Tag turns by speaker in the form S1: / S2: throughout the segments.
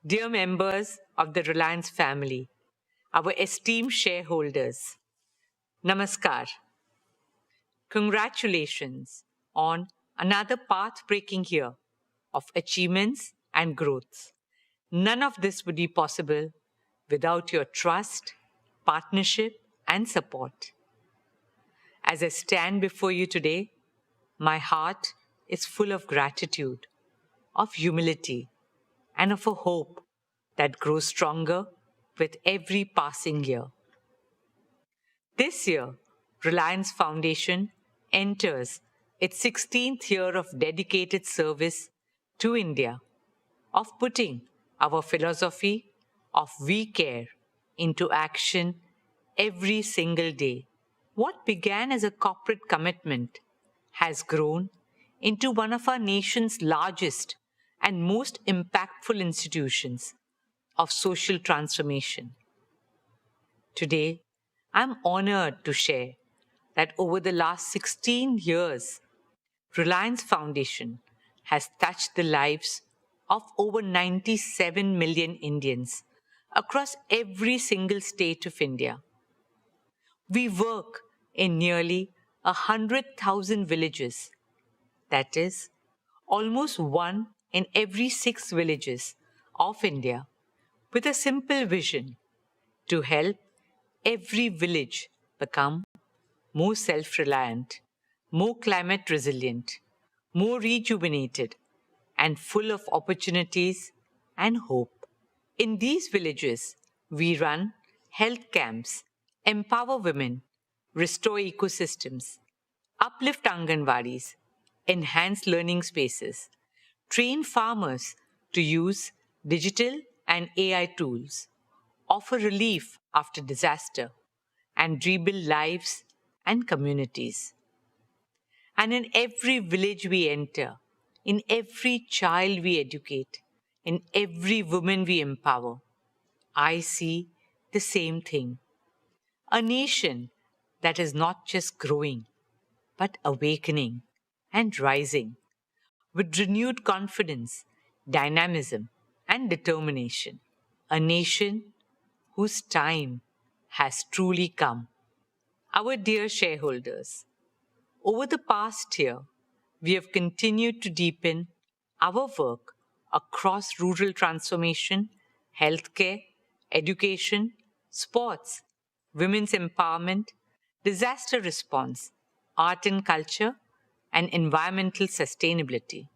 S1: Dear members of the Reliance family, our esteemed shareholders, Namaskar. Congratulations on another path-breaking year of achievements and growth. None of this would be possible without your trust, partnership, and support. As I stand before you today, my heart is full of gratitude, of humility, and of a hope that grows stronger with every passing year. This year, Reliance Foundation enters its 16th year of dedicated service to India, of putting our philosophy of we care into action every single day. What began as a corporate commitment has grown into one of our nation's largest and most impactful institutions of social transformation. Today, I'm honored to share that over the last 16 years, Reliance Foundation has touched the lives of over 97 million Indians across every single state of India. We work in nearly 100,000 villages, that is, almost one in every 6 villages of India, with a simple vision to help every village become more self-reliant, more climate resilient, more rejuvenated, and full of opportunities and hope. In these villages, we run health camps, empower women, restore ecosystems, uplift Anganwadis, enhance learning spaces, train farmers to use digital and AI tools, offer relief after disaster, and rebuild lives and communities. And in every village we enter, in every child we educate, in every woman we empower, I see the same thing. A nation that is not just growing, but awakening and rising with renewed confidence, dynamism, and determination. A nation whose time has truly come. Our dear shareholders, over the past year, we have continued to deepen our work across rural transformation, healthcare, education, sports, women's empowerment, disaster response, art and culture, and environmental sustainability.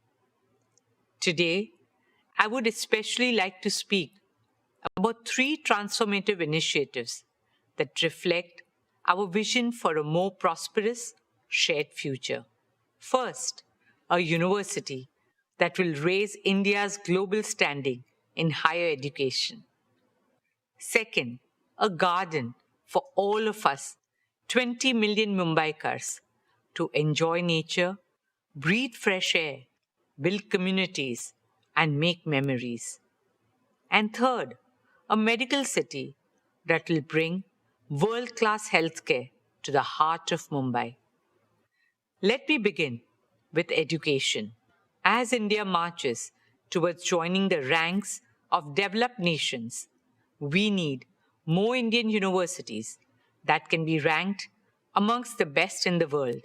S1: Today, I would especially like to speak about 3 transformative initiatives that reflect our vision for a more prosperous, shared future. First, a university that will raise India's global standing in higher education. Second, a garden for all of us, 20 million Mumbaikars, to enjoy nature, breathe fresh air, build communities, and make memories. And third, a medical city that will bring world-class healthcare to the heart of Mumbai. Let me begin with education. As India marches towards joining the ranks of developed nations, we need more Indian universities that can be ranked amongst the best in the world.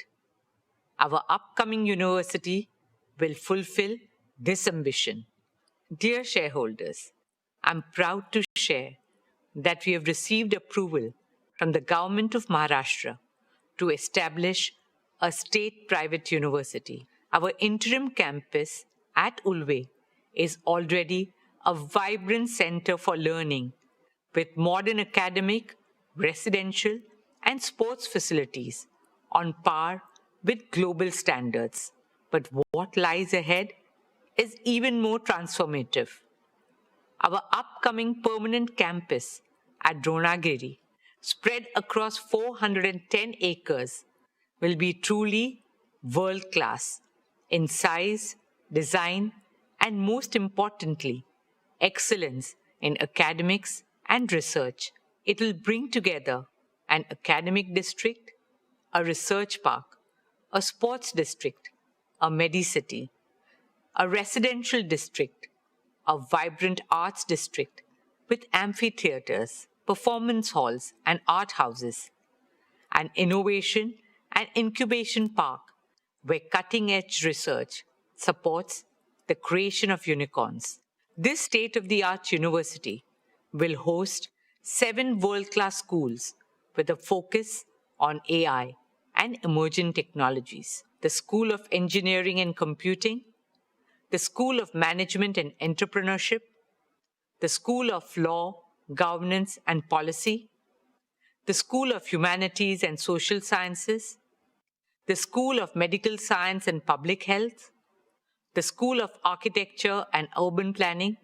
S1: Our upcoming university will fulfill this ambition. Dear shareholders, I'm proud to share that we have received approval from the Government of Maharashtra to establish a state-private university. Our interim campus at Ulve is already a vibrant center for learning with modern academic, residential, and sports facilities on par with global standards. But what lies ahead is even more transformative. Our upcoming permanent campus at Dronagiri, spread across 410 acres, will be truly world-class in size, design, and most importantly, excellence in academics and research. It will bring together an academic district, a research park, a sports district, a medicity, a residential district, a vibrant arts district with amphitheaters, performance halls, and art houses, an innovation and incubation park where cutting-edge research supports the creation of unicorns. This state-of-the-art university will host 7 world-class schools with a focus on AI and emerging technologies: the School of Engineering and Computing, the School of Management and Entrepreneurship, the School of Law, Governance and Policy, the School of Humanities and Social Sciences, the School of Medical Science and Public Health, the School of Architecture and Urban Planning,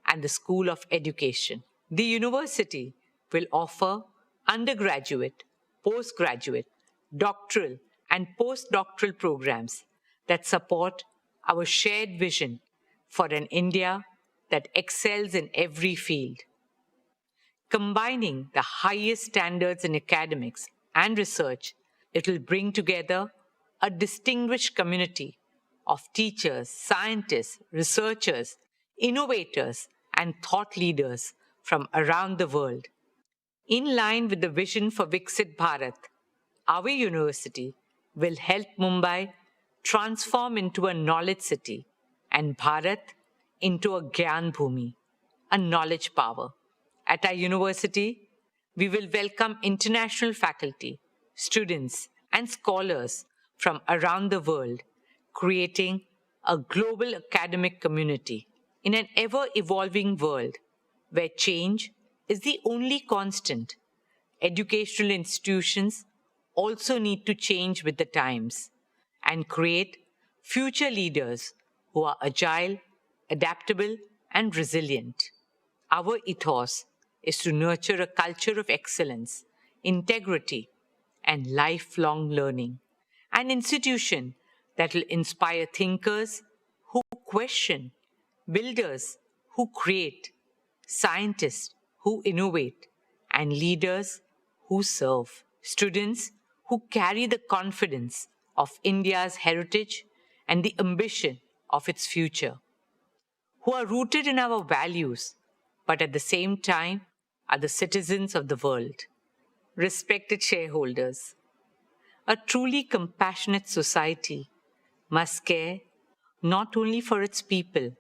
S1: and the School of Education. The university will offer undergraduate, postgraduate, doctoral, and postdoctoral programs that support our shared vision for an India that excels in every field. Combining the highest standards in academics and research, it will bring together a distinguished community of teachers, scientists, researchers, innovators, and thought leaders from around the world. In line with the vision for Viksit Bharat, our university will help Mumbai transform into a knowledge city and Bharat into a Gyan Bhumi, a knowledge power. At our university, we will welcome international faculty, students, and scholars from around the world, creating a global academic community in an ever-evolving world where change is the only constant. Educational institutions also need to change with the times and create future leaders who are agile, adaptable, and resilient. Our ethos is to nurture a culture of excellence, integrity, and lifelong learning, an institution that will inspire thinkers who question, builders who create, scientists who innovate, and leaders who serve. Students who carry the confidence of India's heritage and the ambition of its future, who are rooted in our values, but at the same time are the citizens of the world. Respected shareholders, a truly compassionate society must care not only for its people,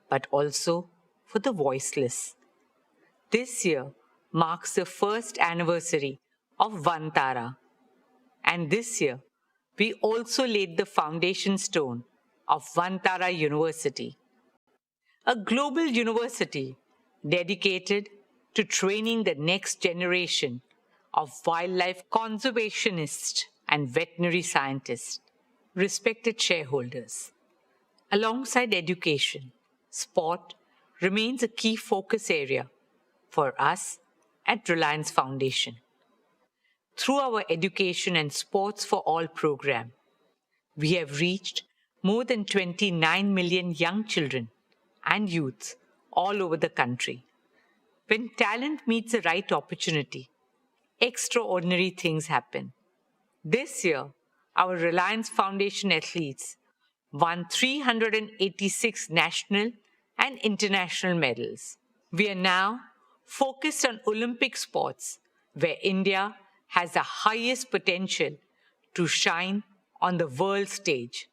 S1: but also for the voiceless. This year marks the first anniversary of Vantara, and this year we also laid the foundation stone of Vantara University, a global university dedicated to training the next generation of wildlife conservationists and veterinary scientists. Respected shareholders, alongside education, sport remains a key focus area for us at Reliance Foundation. Through our Education and Sports for All program, we have reached more than 29 million young children and youths all over the country. When talent meets the right opportunity, extraordinary things happen. This year, our Reliance Foundation athletes won 386 national and international medals. We are now focused on Olympic sports, where India has the highest potential to shine on the world stage.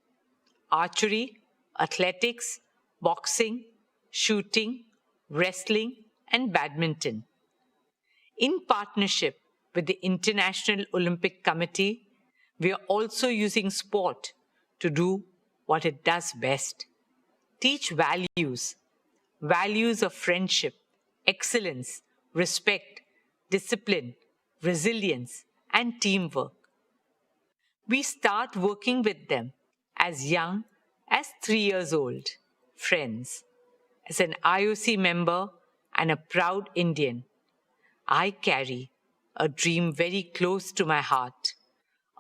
S1: Archery, athletics, boxing, shooting, wrestling, and badminton. In partnership with the International Olympic Committee, we are also using sport to do what it does best: teach values of friendship, excellence, respect, discipline, resilience, and teamwork. We start working with them as young as 3 years old. Friends, as an IOC member and a proud Indian, I carry a dream very close to my heart,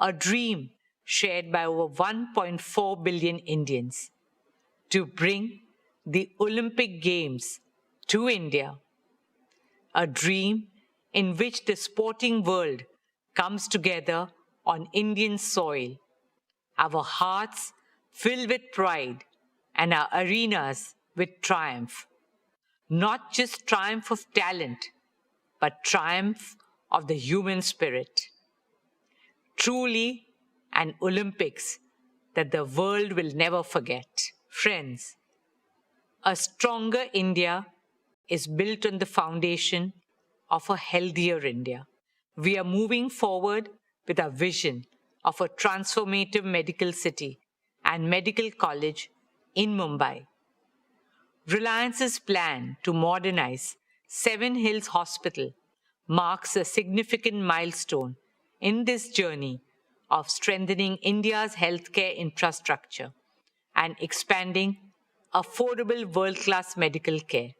S1: a dream shared by over 1.4 billion Indians, to bring the Olympic Games to India, a dream in which the sporting world comes together on Indian soil, our hearts filled with pride and our arenas with triumph. Not just triumph of talent, but triumph of the human spirit. Truly an Olympics that the world will never forget. Friends, a stronger India is built on the foundation of a healthier India. We are moving forward with our vision of a transformative medical city and medical college in Mumbai. Reliance's plan to modernize Seven Hills Hospital marks a significant milestone in this journey of strengthening India's healthcare infrastructure and expanding affordable world-class medical care.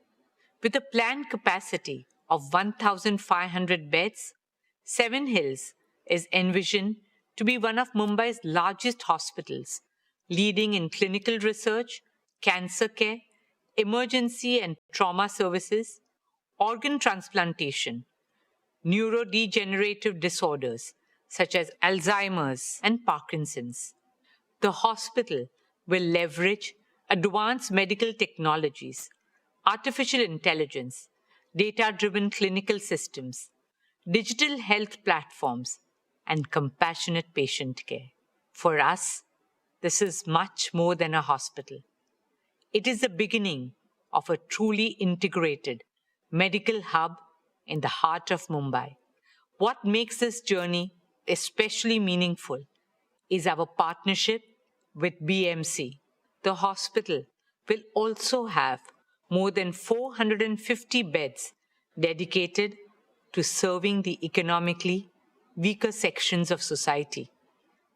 S1: With a planned capacity of 1,500 beds, Seven Hills is envisioned to be one of Mumbai's largest hospitals, leading in clinical research, cancer care, emergency and trauma services, organ transplantation, neurodegenerative disorders such as Alzheimer's and Parkinson's. The hospital will leverage advanced medical technologies, artificial intelligence, data-driven clinical systems, digital health platforms, and compassionate patient care. For us, this is much more than a hospital. It is the beginning of a truly integrated medical hub in the heart of Mumbai. What makes this journey especially meaningful is our partnership with BMC. The hospital will also have more than 450 beds dedicated to serving the economically weaker sections of society.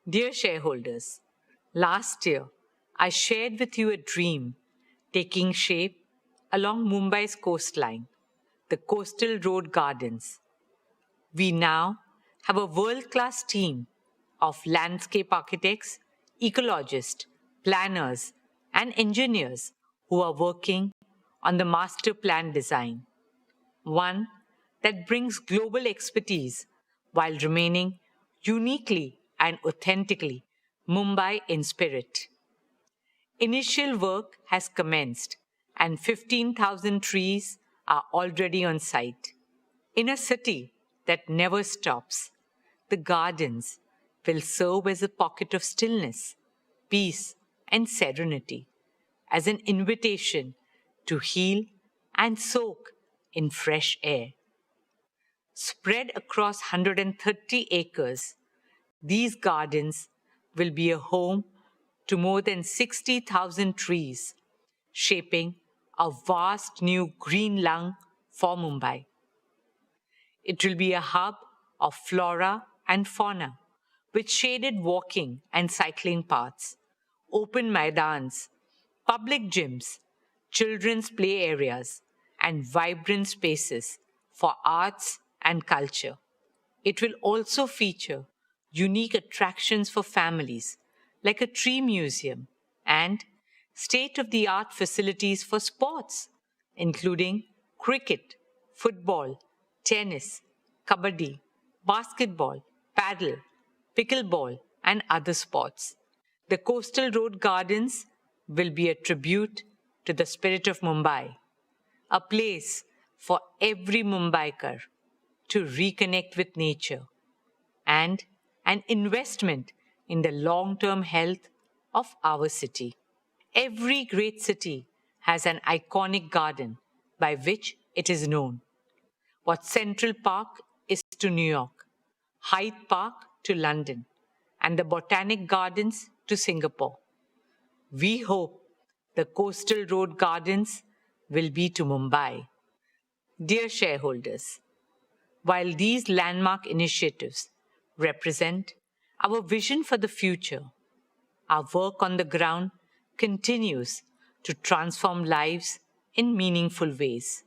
S1: Dear shareholders, last year I shared with you a dream taking shape along Mumbai's coastline, the Coastal Road Gardens. We now have a world-class team of landscape architects, ecologists, planners, and engineers who are working on the master plan design, one that brings global expertise while remaining uniquely and authentically Mumbai in spirit. Initial work has commenced and 15,000 trees are already on site. In a city that never stops, the gardens will serve as a pocket of stillness, peace, and serenity, as an invitation to heal and soak in fresh air. Spread across 130 acres, these gardens will be a home to more than 60,000 trees, shaping a vast new green lung for Mumbai. It will be a hub of flora and fauna, with shaded walking and cycling paths, open maidans, public gyms, children's play areas, and vibrant spaces for arts and culture. It will also feature unique attractions for families, like a tree museum and state-of-the-art facilities for sports, including cricket, football, tennis, kabaddi, basketball, paddle, pickleball, and other sports. The Coastal Road Gardens will be a tribute to the spirit of Mumbai, a place for every Mumbaikar to reconnect with nature, and an investment in the long-term health of our city. Every great city has an iconic garden by which it is known. What Central Park is to New York, Hyde Park to London, and the Botanic Gardens to Singapore. We hope the Coastal Road Gardens will be to Mumbai. Dear shareholders, while these landmark initiatives represent our vision for the future, our work on the ground continues to transform lives in meaningful ways.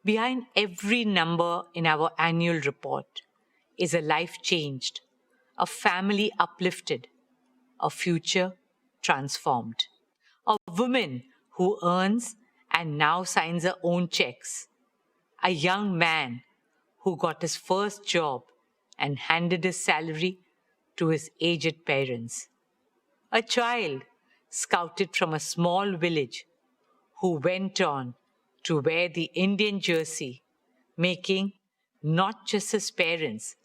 S1: Behind every number in our annual report is a life changed, a family uplifted, a future transformed, a woman who earns and now signs her own checks, a young man who got his first job and handed his salary to his aged parents, a child scouted from a small village who went on to wear the Indian jersey, making not just his parents,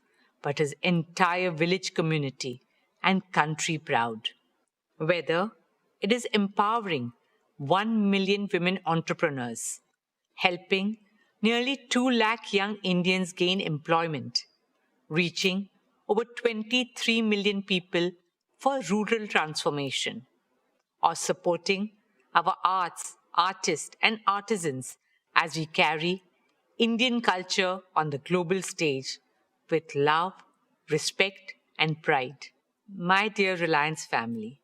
S1: but his entire village community and country proud. Whether it is empowering 1 million women entrepreneurs, helping nearly 2 lakh young Indians gain employment, reaching over 23 million people for rural transformation, or supporting our arts, artists, and artisans as we carry Indian culture on the global stage with love, respect, and pride. My dear Reliance family,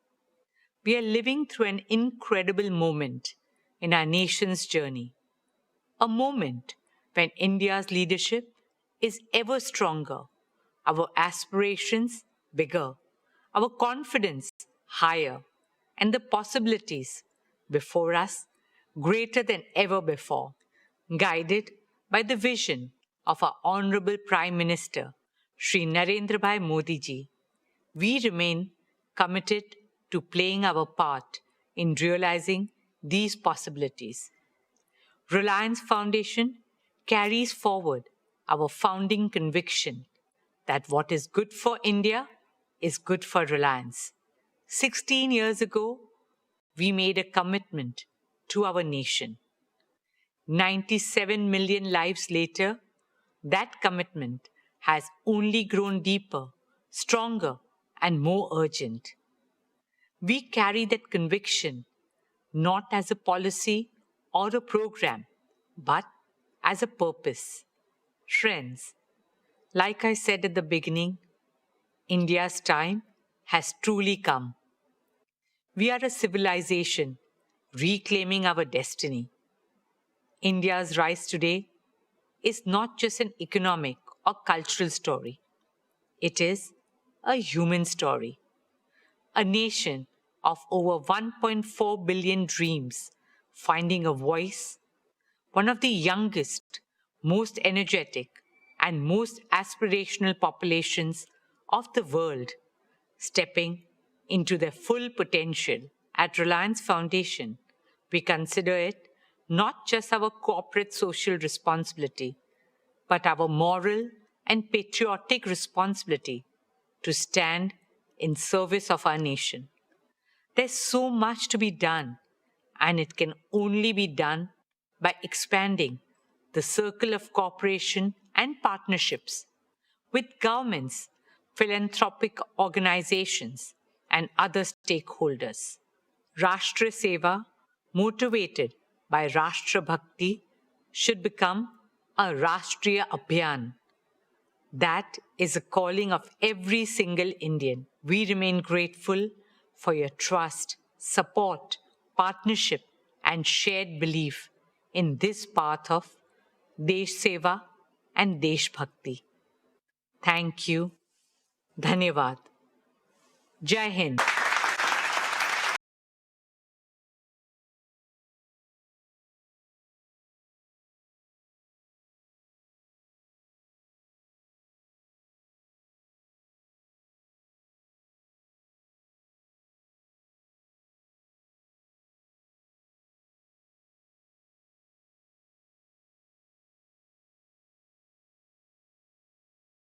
S1: we are living through an incredible moment in our nation's journey, a moment when India's leadership is ever stronger, our aspirations bigger, our confidence higher, and the possibilities before us greater than ever before. Guided by the vision of our Honorable Prime Minister, Shri Narendra Bhai Modi ji, we remain committed to playing our part in realizing these possibilities. Reliance Foundation carries forward our founding conviction that what is good for India is good for Reliance. 16 years ago, we made a commitment to our nation. 97 million lives later, that commitment has only grown deeper, stronger, and more urgent. We carry that conviction not as a policy or a program, but as a purpose. Friends, like I said at the beginning, India's time has truly come. We are a civilization reclaiming our destiny. India's rise today is not just an economic or cultural story. It is a human story. A nation of over 1.4 billion dreams finding a voice, one of the youngest, most energetic, and most aspirational populations of the world, stepping into their full potential. At Reliance Foundation, we consider it not just our corporate social responsibility, but our moral and patriotic responsibility to stand in service of our nation. There's so much to be done, and it can only be done by expanding the circle of cooperation and partnerships with governments, philanthropic organizations, and other stakeholders. Rashtra Seva, motivated by Rashtra Bhakti, should become a Rashtriya Abhiyan. That is a calling of every single Indian. We remain grateful for your trust, support, partnership, and shared belief in this path of Desh Seva and Desh Bhakti. Thank you. Dhanyavad. Jai Hind.